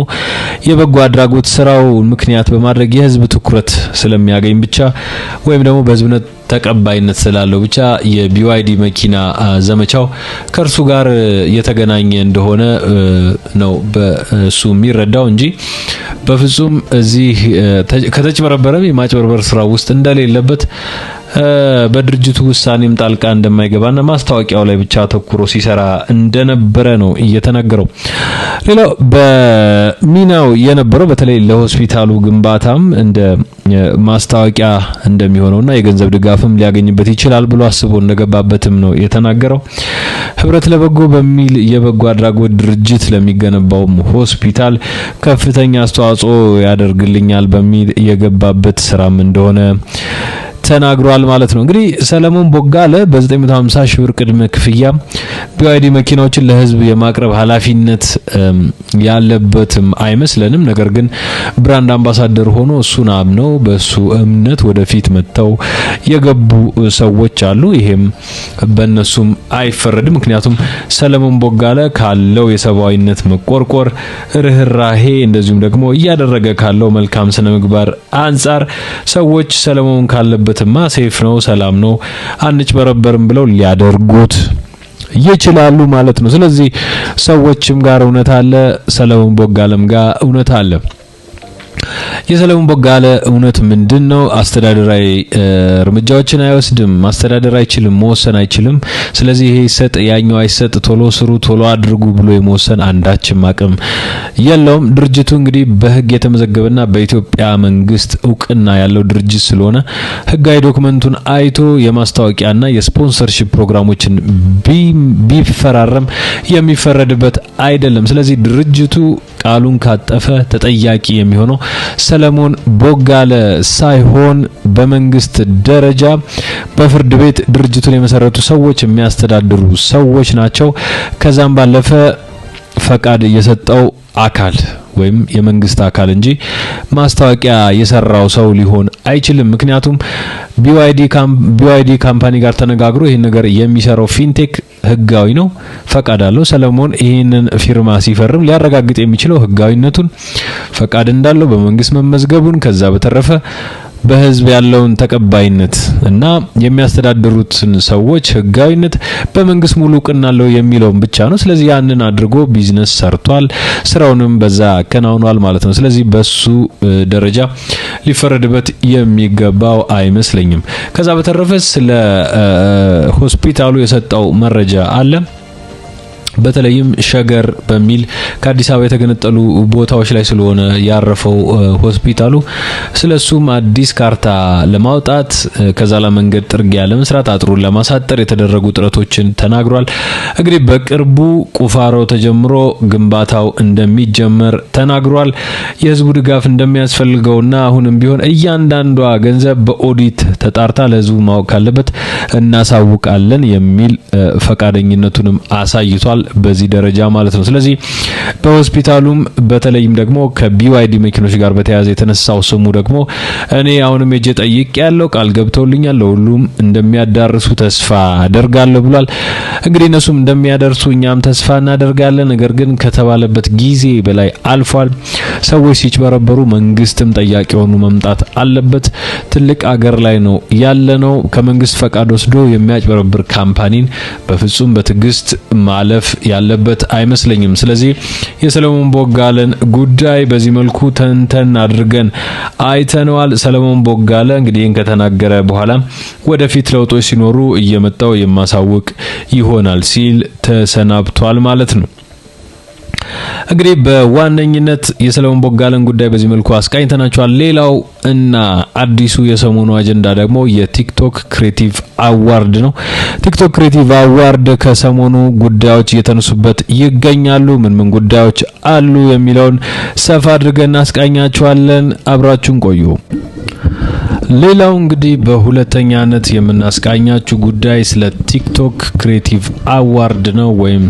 የበጎ አድራጎት ስራው ምክንያት በማድረግ የህዝብ ትኩረት ስለሚያገኝ ብቻ ወይም ደግሞ በህዝብነት ተቀባይነት ስላለው ብቻ የቢዋይዲ መኪና ዘመቻው ከርሱ ጋር የተገናኘ እንደሆነ ነው በሱ የሚረዳው እንጂ በፍጹም እዚህ ከተጭበረበረም የማጭበርበር ስራ ውስጥ እንደሌለበት በድርጅቱ ውሳኔም ጣልቃ እንደማይገባና ማስታወቂያው ላይ ብቻ ተኩሮ ሲሰራ እንደነበረ ነው እየተነገረው። ሌላው በሚናው የነበረው በተለይ ለሆስፒታሉ ግንባታም እንደ ማስታወቂያ እንደሚሆነውና የገንዘብ ድጋፍም ሊያገኝበት ይችላል ብሎ አስቦ እንደገባበትም ነው የተናገረው። ህብረት ለበጎ በሚል የበጎ አድራጎት ድርጅት ለሚገነባው ሆስፒታል ከፍተኛ አስተዋጽኦ ያደርግልኛል በሚል የገባበት ስራም እንደሆነ ተናግሯል ማለት ነው። እንግዲህ ሰለሞን ቦጋለ በ950 ሺህ ብር ቅድመ ክፍያ ቢዋይዲ መኪናዎችን ለህዝብ የማቅረብ ኃላፊነት ያለበትም አይመስለንም። ነገር ግን ብራንድ አምባሳደር ሆኖ እሱን አምነው በሱ እምነት ወደፊት መጥተው የገቡ ሰዎች አሉ። ይሄም በእነሱም አይፈረድም። ምክንያቱም ሰለሞን ቦጋለ ካለው የሰብአዊነት መቆርቆር፣ ርህራሄ እንደዚሁም ደግሞ እያደረገ ካለው መልካም ስነ ምግባር አንጻር ሰዎች ሰለሞን ካለበት ሴፍ ነው፣ ሰላም ነው፣ አንጭበረበርም ብለው ሊያደርጉት ይችላሉ ማለት ነው። ስለዚህ ሰዎችም ጋር እውነት አለ፣ ሰለሞን ቦጋለም ጋር እውነት አለ። የሰለሞን ቦጋለ እውነት ምንድነው? አስተዳደራዊ እርምጃዎችን አይወስድም፣ ማስተዳደር አይችልም፣ መወሰን አይችልም። ስለዚህ ይሄ ይሰጥ ያኛው አይሰጥ፣ ቶሎ ስሩ፣ ቶሎ አድርጉ ብሎ የመወሰን አንዳችም አቅም የለውም። ድርጅቱ እንግዲህ በህግ የተመዘገበና በኢትዮጵያ መንግስት እውቅና ያለው ድርጅት ስለሆነ ህጋዊ ዶክመንቱን አይቶ የማስታወቂያና የስፖንሰርሺፕ ፕሮግራሞችን ቢፈራረም የሚፈረድበት አይደለም። ስለዚህ ድርጅቱ ቃሉን ካጠፈ ተጠያቂ የሚሆነው ሰለሞን ቦጋለ ሳይሆን በመንግስት ደረጃ በፍርድ ቤት ድርጅቱን የመሰረቱ ሰዎች የሚያስተዳድሩ ሰዎች ናቸው። ከዛም ባለፈ ፈቃድ የሰጠው አካል ወይም የመንግስት አካል እንጂ ማስታወቂያ የሰራው ሰው ሊሆን አይችልም። ምክንያቱም BYD ካምፓኒ ጋር ተነጋግሮ ይሄን ነገር የሚሰራው ፊንቴክ ህጋዊ ነው፣ ፈቃድ አለው። ሰለሞን ይሄንን ፊርማ ሲፈርም ሊያረጋግጥ የሚችለው ህጋዊነቱን፣ ፈቃድ እንዳለው፣ በመንግስት መመዝገቡን፣ ከዛ በተረፈ በህዝብ ያለውን ተቀባይነት እና የሚያስተዳድሩትን ሰዎች ህጋዊነት በመንግስት ሙሉ እውቅና አለው የሚለውን ብቻ ነው። ስለዚህ ያንን አድርጎ ቢዝነስ ሰርቷል፣ ስራውንም በዛ አከናውኗል ማለት ነው። ስለዚህ በሱ ደረጃ ሊፈረድበት የሚገባው አይመስለኝም። ከዛ በተረፈ ስለ ሆስፒታሉ የሰጠው መረጃ አለ። በተለይም ሸገር በሚል ከአዲስ አበባ የተገነጠሉ ቦታዎች ላይ ስለሆነ ያረፈው ሆስፒታሉ ስለሱም አዲስ ካርታ ለማውጣት ከዛ ለመንገድ ጥርጊያ ለመስራት አጥሩን ለማሳጠር የተደረጉ ጥረቶችን ተናግሯል። እንግዲህ በቅርቡ ቁፋሮ ተጀምሮ ግንባታው እንደሚጀመር ተናግሯል። የህዝቡ ድጋፍ እንደሚያስፈልገውና አሁንም ቢሆን እያንዳንዷ ገንዘብ በኦዲት ተጣርታ ለህዝቡ ማወቅ ካለበት እናሳውቃለን የሚል ፈቃደኝነቱንም አሳይቷል። በዚህ ደረጃ ማለት ነው። ስለዚህ በሆስፒታሉም በተለይም ደግሞ ከBYD መኪኖች ጋር በተያያዘ የተነሳው ስሙ ደግሞ እኔ አሁንም እጄ ጠይቅ ያለው ቃል ገብተውልኛል ለሁሉም እንደሚያዳርሱ ተስፋ አደርጋለሁ ብሏል። እንግዲህ እነሱም እንደሚያደርሱ እኛም ተስፋ እናደርጋለን። ነገር ግን ከተባለበት ጊዜ በላይ አልፏል። ሰዎች ሲጭበረበሩ መንግስትም ጠያቂ ሆኖ መምጣት አለበት። ትልቅ አገር ላይ ነው ያለነው። ከመንግስት ፈቃድ ወስዶ የሚያጭበረብር ካምፓኒን በፍጹም በትግስት ማለፍ ያለበት አይመስለኝም። ስለዚህ የሰለሞን ቦጋለን ጉዳይ በዚህ መልኩ ተንተን አድርገን አይተነዋል። ሰለሞን ቦጋለ እንግዲህ ከተናገረ በኋላ ወደፊት ለውጦች ሲኖሩ እየመጣው የማሳውቅ ይሆናል ሲል ተሰናብቷል ማለት ነው። እንግዲህ በዋነኝነት የሰለሞን ቦጋለን ጉዳይ በዚህ መልኩ አስቃኝተናቸዋል። ሌላው እና አዲሱ የሰሞኑ አጀንዳ ደግሞ የቲክቶክ ክሬቲቭ አዋርድ ነው። ቲክቶክ ክሬቲቭ አዋርድ ከሰሞኑ ጉዳዮች እየተነሱበት ይገኛሉ። ምን ጉዳዮች አሉ የሚለውን ሰፋ አድርገን እናስቃኛቸዋለን። አብራችሁን ቆዩ። ሌላው እንግዲህ በሁለተኛነት የምናስቃኛችሁ ጉዳይ ስለ ቲክቶክ ክሬቲቭ አዋርድ ነው ወይም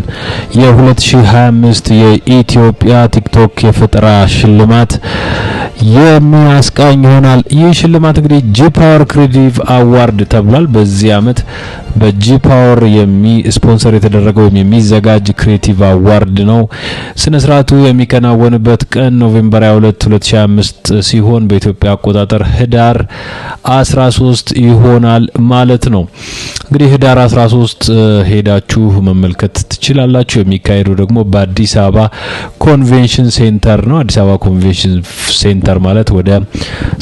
የ2025 የኢትዮጵያ ቲክቶክ የፈጠራ ሽልማት የሚያስቃኝ ይሆናል። ይህ ሽልማት እንግዲህ ጂፓወር ክሬቲቭ አዋርድ ተብሏል። በዚህ አመት በጂፓወር ስፖንሰር የተደረገው የሚዘጋጅ ክሬቲቭ አዋርድ ነው። ስነ ስርዓቱ የሚከናወንበት ቀን ኖቬምበር 22 2025 ሲሆን በኢትዮጵያ አቆጣጠር ህዳር 13 ይሆናል ማለት ነው። እንግዲህ ህዳር 13 ሄዳችሁ መመልከት ትችላላችሁ። የሚካሄደው ደግሞ በአዲስ አበባ ኮንቬንሽን ሴንተር ነው። አዲስ አበባ ኮንቬንሽን ሴንተር ማለት ወደ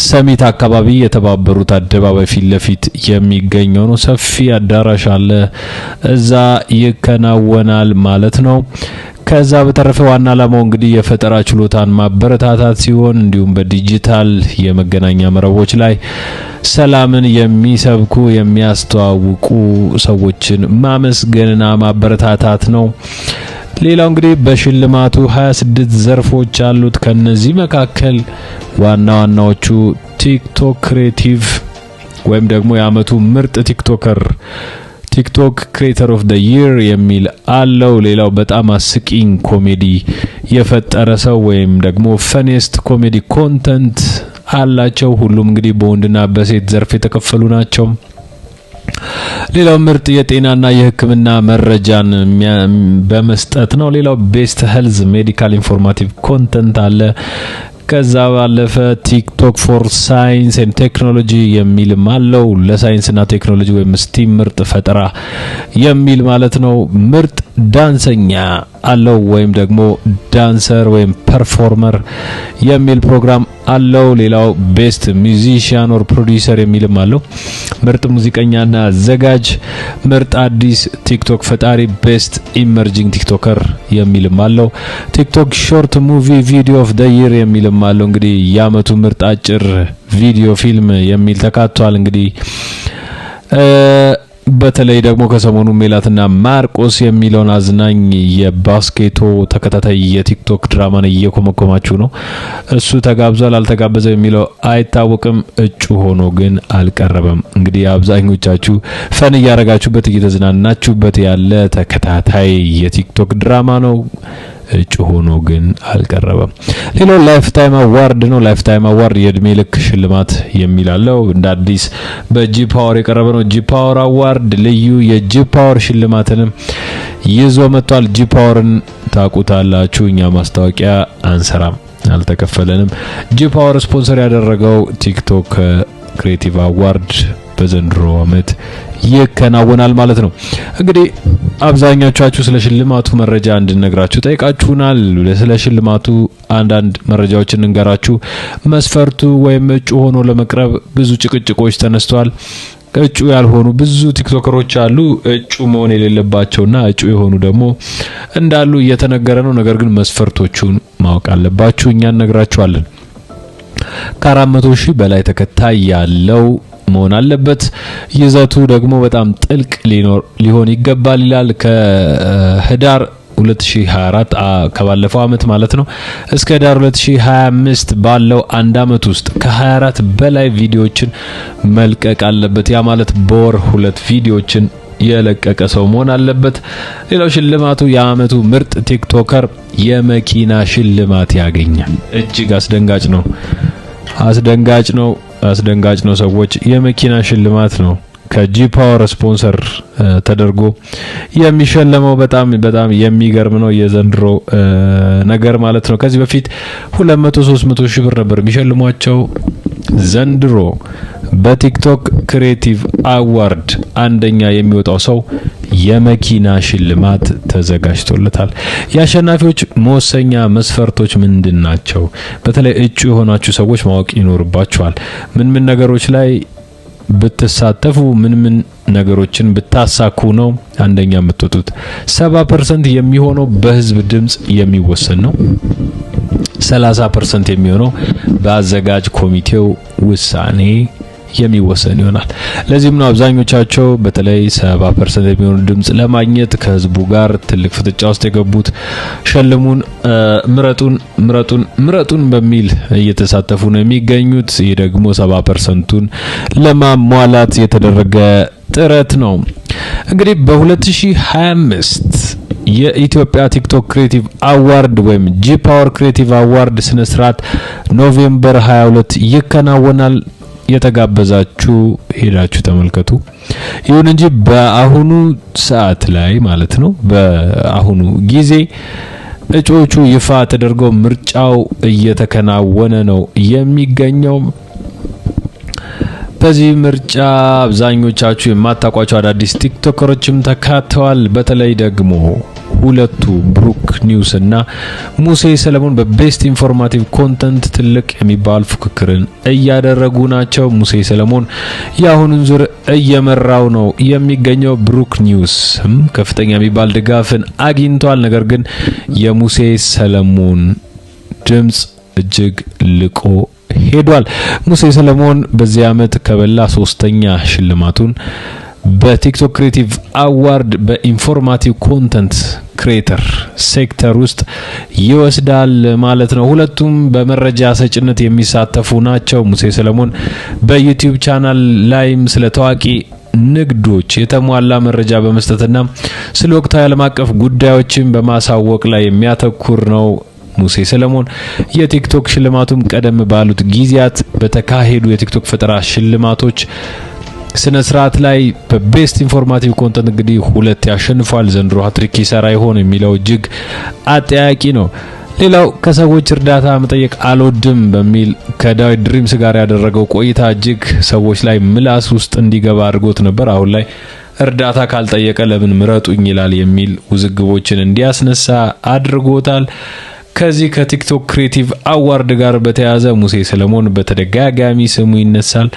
ሰሚት አካባቢ የተባበሩት አደባባይ ፊት ለፊት የሚገኘው ነው። ሰፊ አዳራሽ አለ፣ እዛ ይከናወናል ማለት ነው። ከዛ በተረፈ ዋና ዓላማው እንግዲህ የፈጠራ ችሎታን ማበረታታት ሲሆን እንዲሁም በዲጂታል የመገናኛ መረቦች ላይ ሰላምን የሚሰብኩ የሚያስተዋውቁ ሰዎችን ማመስገንና ማበረታታት ነው። ሌላው እንግዲህ በሽልማቱ 26 ዘርፎች አሉት። ከነዚህ መካከል ዋና ዋናዎቹ ቲክቶክ ክሬቲቭ ወይም ደግሞ የአመቱ ምርጥ ቲክቶከር ቲክቶክ ክሬተር ኦፍ ዘ ይር የሚል አለው። ሌላው በጣም አስቂኝ ኮሜዲ የፈጠረ ሰው ወይም ደግሞ ፈኔስት ኮሜዲ ኮንተንት አላቸው። ሁሉም እንግዲህ በወንድና በሴት ዘርፍ የተከፈሉ ናቸው። ሌላው ምርጥ የጤናና የሕክምና መረጃን በመስጠት ነው። ሌላው ቤስት ሄልዝ ሜዲካል ኢንፎርማቲቭ ኮንተንት አለ። ከዛ ባለፈ ቲክቶክ ፎር ሳይንስ ኤንድ ቴክኖሎጂ የሚልም አለው። ለሳይንስና ቴክኖሎጂ ወይም ስቲም ምርጥ ፈጠራ የሚል ማለት ነው። ምርጥ ዳንሰኛ አለው ወይም ደግሞ ዳንሰር ወይም ፐርፎርመር የሚል ፕሮግራም አለው። ሌላው ቤስት ሚውዚሽያን ኦር ፕሮዲዩሰር የሚልም አለው። ምርጥ ሙዚቀኛና አዘጋጅ፣ ምርጥ አዲስ ቲክቶክ ፈጣሪ፣ ቤስት ኢመርጂንግ ቲክቶከር የሚልም አለው። ቲክቶክ ሾርት ሙቪ ቪዲዮ ኦፍ ዘ ይር የሚልም አለው። እንግዲህ የአመቱ ምርጥ አጭር ቪዲዮ ፊልም የሚል ተካቷል። እንግዲህ በተለይ ደግሞ ከሰሞኑ ሜላትና ማርቆስ የሚለውን አዝናኝ የባስኬቶ ተከታታይ የቲክቶክ ድራማን እየኮመኮማችሁ ነው። እሱ ተጋብዟል አልተጋበዘም የሚለው አይታወቅም። እጩ ሆኖ ግን አልቀረበም። እንግዲህ አብዛኞቻችሁ ፈን እያረጋችሁበት እየተዝናናችሁበት ያለ ተከታታይ የቲክቶክ ድራማ ነው። እጩ ሆኖ ግን አልቀረበም። ሌላው ላይፍ ታይም አዋርድ ነው። ላይፍ ታይም አዋርድ የእድሜ ልክ ሽልማት የሚላለው እንደ አዲስ በጂ ፓወር የቀረበ ነው። ጂ ፓወር አዋርድ ልዩ የጂ ፓወር ሽልማትንም ይዞ መጥቷል። ጂ ፓወርን ታውቁታላችሁ። እኛ ማስታወቂያ አንሰራም፣ አልተከፈለንም። ጂ ፓወር ስፖንሰር ያደረገው ቲክቶክ ክሬቲቭ አዋርድ በዘንድሮ አመት ይከናወናል ማለት ነው። እንግዲህ አብዛኛዎቻችሁ ስለ ሽልማቱ መረጃ እንድነግራችሁ ጠይቃችሁናል። ስለ ሽልማቱ አንዳንድ መረጃዎችን እንገራችሁ። መስፈርቱ ወይም እጩ ሆኖ ለመቅረብ ብዙ ጭቅጭቆች ተነስተዋል። እጩ ያልሆኑ ብዙ ቲክቶከሮች አሉ፣ እጩ መሆን የሌለባቸውና እጩ የሆኑ ደግሞ እንዳሉ እየተነገረ ነው። ነገር ግን መስፈርቶቹን ማወቅ አለባችሁ፣ እኛ እንነግራችኋለን። ከ400,000 በላይ ተከታይ ያለው መሆን አለበት። ይዘቱ ደግሞ በጣም ጥልቅ ሊሆን ይገባል ይላል። ከህዳር 2024 ከባለፈው አመት ማለት ነው እስከ ህዳር 2025 ባለው አንድ አመት ውስጥ ከ24 በላይ ቪዲዮዎችን መልቀቅ አለበት። ያ ማለት በወር 2 ቪዲዮዎችን የለቀቀ ሰው መሆን አለበት። ሌላው ሽልማቱ የአመቱ ምርጥ ቲክቶከር የመኪና ሽልማት ያገኛል። እጅግ አስደንጋጭ ነው። አስደንጋጭ ነው ሰዎች። የመኪና ሽልማት ነው ከጂ ፓወር ስፖንሰር ተደርጎ የሚሸለመው። በጣም የሚገርም ነው የዘንድሮ ነገር ማለት ነው። ከዚህ በፊት 200-300 ሺህ ብር ነበር የሚሸልሟቸው። ዘንድሮ በቲክቶክ ክሬቲቭ አዋርድ አንደኛ የሚወጣው ሰው የመኪና ሽልማት ተዘጋጅቶለታል። የአሸናፊዎች መወሰኛ መስፈርቶች ምንድናቸው? በተለይ እጩ የሆናችሁ ሰዎች ማወቅ ይኖርባችኋል። ምን ነገሮች ላይ ብትሳተፉ፣ ምን ነገሮችን ብታሳኩ ነው አንደኛ የምትወጡት? 70% የሚሆነው በህዝብ ድምጽ የሚወሰን ነው። 30% የሚሆነው በአዘጋጅ ኮሚቴው ውሳኔ የሚወሰን ይሆናል። ለዚህም ነው አብዛኞቻቸው በተለይ 70% የሚሆኑ ድምጽ ለማግኘት ከህዝቡ ጋር ትልቅ ፍጥጫ ውስጥ የገቡት። ሸልሙን፣ ምረጡን በሚል እየተሳተፉ ነው የሚገኙት። ይህ ደግሞ 70%ቱን ለማሟላት የተደረገ ጥረት ነው። እንግዲህ በ2025 የኢትዮጵያ ቲክቶክ ክሬቲቭ አዋርድ ወይም ጂ ፓወር ክሬቲቭ አዋርድ ስነ ስርዓት ኖቬምበር 22 ይከናወናል። የተጋበዛችሁ ሄዳችሁ ተመልከቱ። ይሁን እንጂ በአሁኑ ሰዓት ላይ ማለት ነው በአሁኑ ጊዜ እጩዎቹ ይፋ ተደርገው ምርጫው እየተከናወነ ነው የሚገኘው። በዚህ ምርጫ አብዛኞቻችሁ የማታውቋቸው አዳዲስ ቲክቶከሮችም ተካተዋል። በተለይ ደግሞ ሁለቱ ብሩክ ኒውስ እና ሙሴ ሰለሞን በቤስት ኢንፎርማቲቭ ኮንተንት ትልቅ የሚባል ፉክክርን እያደረጉ ናቸው። ሙሴ ሰለሞን የአሁኑን ዙር እየመራው ነው የሚገኘው። ብሩክ ኒውስም ከፍተኛ የሚባል ድጋፍን አግኝቷል። ነገር ግን የሙሴ ሰለሞን ድምጽ እጅግ ልቆ ሄዷል። ሙሴ ሰለሞን በዚህ አመት ከበላ 3ኛ ሽልማቱን በቲክቶክ ክሬቲቭ አዋርድ በኢንፎርማቲቭ ኮንተንት ክሬተር ሴክተር ውስጥ ይወስዳል ማለት ነው። ሁለቱም በመረጃ ሰጭነት የሚሳተፉ ናቸው። ሙሴ ሰለሞን በዩቲዩብ ቻናል ላይም ስለ ታዋቂ ንግዶች የተሟላ መረጃ በመስጠትና ስለ ወቅታዊ ዓለም አቀፍ ጉዳዮችን በማሳወቅ ላይ የሚያተኩር ነው። ሙሴ ሰለሞን የቲክቶክ ሽልማቱም ቀደም ባሉት ጊዜያት በተካሄዱ የቲክቶክ ፈጠራ ሽልማቶች ስነ ስርዓት ላይ በቤስት ኢንፎርማቲቭ ኮንተንት እንግዲህ 2 ያሸንፏል። ዘንድሮ ሃትሪክ ይሰራ ይሆን የሚለው እጅግ አጠያቂ ነው። ሌላው ከሰዎች እርዳታ መጠየቅ አልወድም በሚል ከዳዊት ድሪምስ ጋር ያደረገው ቆይታ እጅግ ሰዎች ላይ ምላስ ውስጥ እንዲገባ አድርጎት ነበር። አሁን ላይ እርዳታ ካልጠየቀ ለምን ምረጡኝ ይላል የሚል ውዝግቦችን እንዲያስነሳ አድርጎታል። ከዚህ ከቲክቶክ ክሬቲቭ አዋርድ ጋር በተያያዘ ሙሴ ሰለሞን በተደጋጋሚ ስሙ ይነሳል።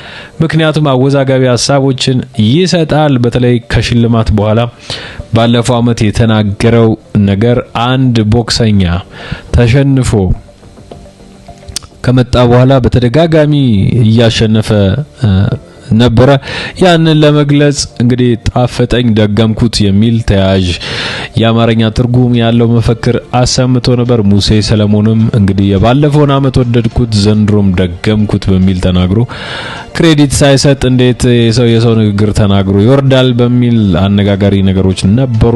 ምክንያቱም አወዛጋቢ ሀሳቦችን ይሰጣል። በተለይ ከሽልማት በኋላ ባለፈው ዓመት የተናገረው ነገር አንድ ቦክሰኛ ተሸንፎ ከመጣ በኋላ በተደጋጋሚ እያሸነፈ ነበረ። ያንን ለመግለጽ እንግዲህ ጣፈጠኝ ደገምኩት የሚል ተያያዥ የአማርኛ ትርጉም ያለው መፈክር አሰምቶ ነበር። ሙሴ ሰለሞንም እንግዲህ የባለፈውን ዓመት ወደድኩት ዘንድሮም ደገምኩት በሚል ተናግሮ ክሬዲት ሳይሰጥ እንዴት የሰው ንግግር ተናግሮ ይወርዳል በሚል አነጋጋሪ ነገሮች ነበሩ።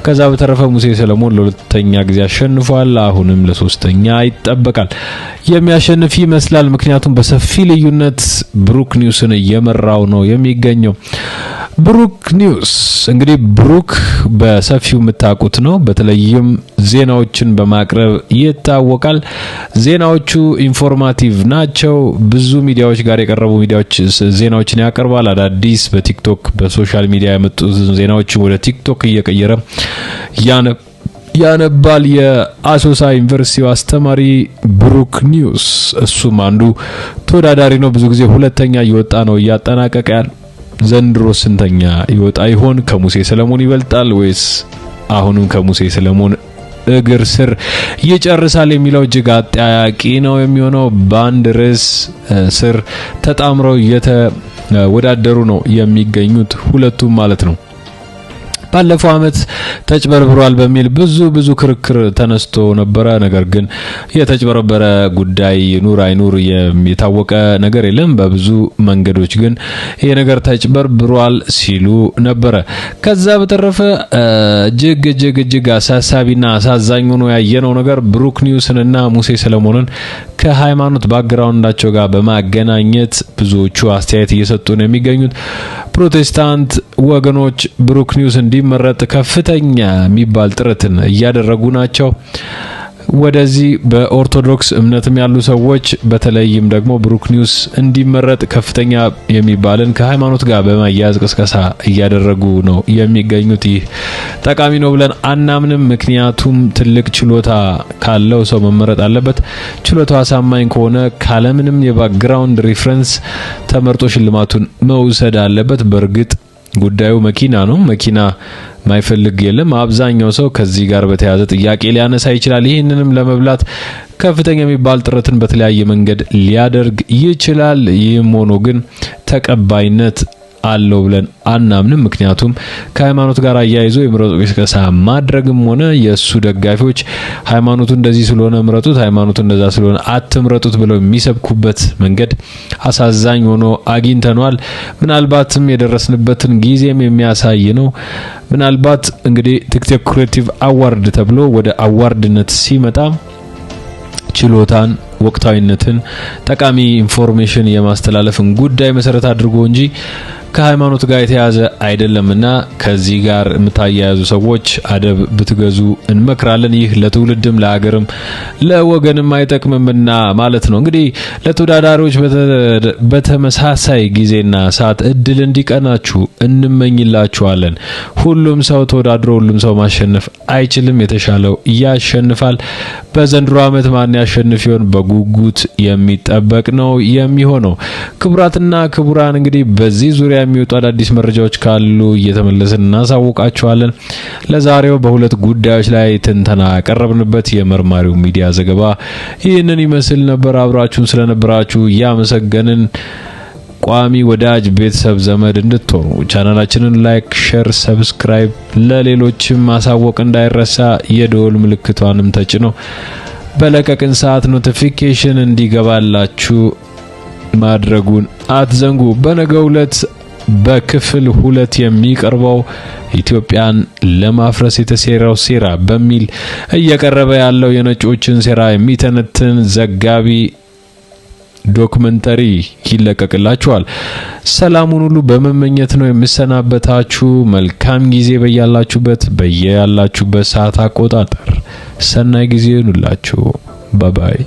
ከዛ በተረፈ ሙሴ ሰለሞን ለሁለተኛ ጊዜ አሸንፏል። አሁንም ለሶስተኛ ይጠበቃል። የሚያሸንፍ ይመስላል። ምክንያቱም በሰፊ ልዩነት ብሩክ ኒውስን እየመራው ነው የሚገኘው። ብሩክ ኒውስ እንግዲህ ብሩክ በሰፊው የምታውቁት ነው። በተለይም ዜናዎችን በማቅረብ ይታወቃል። ዜናዎቹ ኢንፎርማቲቭ ናቸው። ብዙ ሚዲያዎች ጋር የቀረቡ ዜናዎችን ያቀርባል። አዳዲስ በቲክቶክ በሶሻል ሚዲያ የመጡ ዜናዎችን ወደ ቲክቶክ እየቀየረ ያነባል። የአሶሳ ዩኒቨርሲቲው አስተማሪ ብሩክ ኒውስ እሱም አንዱ ተወዳዳሪ ነው። ብዙ ጊዜ ሁለተኛ እየወጣ ነው እያጠናቀቀ ያለ። ዘንድሮ ስንተኛ ይወጣ ይሆን? ከሙሴ ሰለሞን ይበልጣል ወይስ አሁንም ከሙሴ ሰለሞን እግር ስር ይጨርሳል የሚለው እጅግ አጠያቂ ነው የሚሆነው። በአንድ ርዕስ ስር ተጣምረው እየተወዳደሩ ነው የሚገኙት ሁለቱም ማለት ነው። ባለፈው ዓመት ተጭበርብሯል በሚል ብዙ ክርክር ተነስቶ ነበረ። ነገር ግን የተጭበረበረ ጉዳይ ኑር አይኑር የታወቀ ነገር የለም። በብዙ መንገዶች ግን ይሄ ነገር ተጭበርብሯል ሲሉ ነበረ። ከዛ በተረፈ እጅግ አሳሳቢና አሳዛኝ ሆኖ ያየነው ነገር ብሩክ ኒውስንና ሙሴ ሰለሞንን ከሃይማኖት ባክግራውንዳቸው ጋር በማገናኘት ብዙዎቹ አስተያየት እየሰጡ ነው የሚገኙት። ፕሮቴስታንት ወገኖች ብሩክ ኒውስ እንዲመረጥ ከፍተኛ የሚባል ጥረትን እያደረጉ ናቸው። ወደዚህ በኦርቶዶክስ እምነትም ያሉ ሰዎች በተለይም ደግሞ ብሩክ ኒውስ እንዲመረጥ ከፍተኛ የሚባልን ከሃይማኖት ጋር በማያያዝ ቅስቀሳ እያደረጉ ነው የሚገኙት። ይህ ጠቃሚ ነው ብለን አናምንም። ምክንያቱም ትልቅ ችሎታ ካለው ሰው መመረጥ አለበት። ችሎታው አሳማኝ ከሆነ ካለምንም የባክግራውንድ ሪፈረንስ ተመርጦ ሽልማቱን መውሰድ አለበት። በእርግጥ ጉዳዩ መኪና ነው። መኪና ማይፈልግ የለም። አብዛኛው ሰው ከዚህ ጋር በተያያዘ ጥያቄ ሊያነሳ ይችላል። ይህንንም ለመብላት ከፍተኛ የሚባል ጥረትን በተለያየ መንገድ ሊያደርግ ይችላል። ይህም ሆኖ ግን ተቀባይነት አለው ብለን አናምንም። ምክንያቱም ከሃይማኖት ጋር አያይዞ የምረጡ ቅስቀሳ ማድረግም ሆነ የሱ ደጋፊዎች ሃይማኖቱ እንደዚህ ስለሆነ ምረጡት፣ ሃይማኖቱ እንደዛ ስለሆነ አትምረጡት ብለው የሚሰብኩበት መንገድ አሳዛኝ ሆኖ አግኝተናል። ምናልባትም የደረስንበትን ጊዜም የሚያሳይ ነው። ምናልባት እንግዲህ ቲክቶክ ክሬቲቭ አዋርድ ተብሎ ወደ አዋርድነት ሲመጣ ችሎታን፣ ወቅታዊነትን፣ ጠቃሚ ኢንፎርሜሽን የማስተላለፍን ጉዳይ መሰረት አድርጎ እንጂ ከሃይማኖት ጋር የተያዘ አይደለምና ከዚህ ጋር የምታያያዙ ሰዎች አደብ ብትገዙ እንመክራለን። ይህ ለትውልድም ለሀገርም ለወገንም አይጠቅምምና ማለት ነው። እንግዲህ ለተወዳዳሪዎች በተመሳሳይ ጊዜና ሰዓት እድል እንዲቀናችሁ እንመኝላችኋለን። ሁሉም ሰው ተወዳድሮ ሁሉም ሰው ማሸነፍ አይችልም። የተሻለው ያሸንፋል። በዘንድሮ ዓመት ማን ያሸንፍ ይሆን? በጉጉት የሚጠበቅ ነው የሚሆነው። ክቡራትና ክቡራን እንግዲህ በዚህ ዙሪያ የሚወጡ አዳዲስ መረጃዎች ካሉ እየተመለስን እናሳውቃችኋለን። ለዛሬው በሁለት ጉዳዮች ላይ ትንተና ያቀረብንበት የመርማሪው ሚዲያ ዘገባ ይህንን ይመስል ነበር። አብራችሁን ስለነበራችሁ ያመሰገንን። ቋሚ ወዳጅ ቤተሰብ ዘመድ እንድትሆኑ ቻናላችንን ላይክ፣ ሼር፣ ሰብስክራይብ ለሌሎችም ማሳወቅ እንዳይረሳ። የደወል ምልክቷንም ተጭኖ በለቀቅን ሰዓት ኖቲፊኬሽን እንዲገባላችሁ ማድረጉን አትዘንጉ። በነገው ዕለት በክፍል 2 የሚቀርበው ኢትዮጵያን ለማፍረስ የተሴራው ሴራ በሚል እየቀረበ ያለው የነጮችን ሴራ የሚተነትን ዘጋቢ ዶክመንተሪ ይለቀቅላችኋል። ሰላሙን ሁሉ በመመኘት ነው የምሰናበታችሁ። መልካም ጊዜ በያላችሁበት ሰዓት አቆጣጠር ሰናይ ጊዜ ይሁንላችሁ። ባይ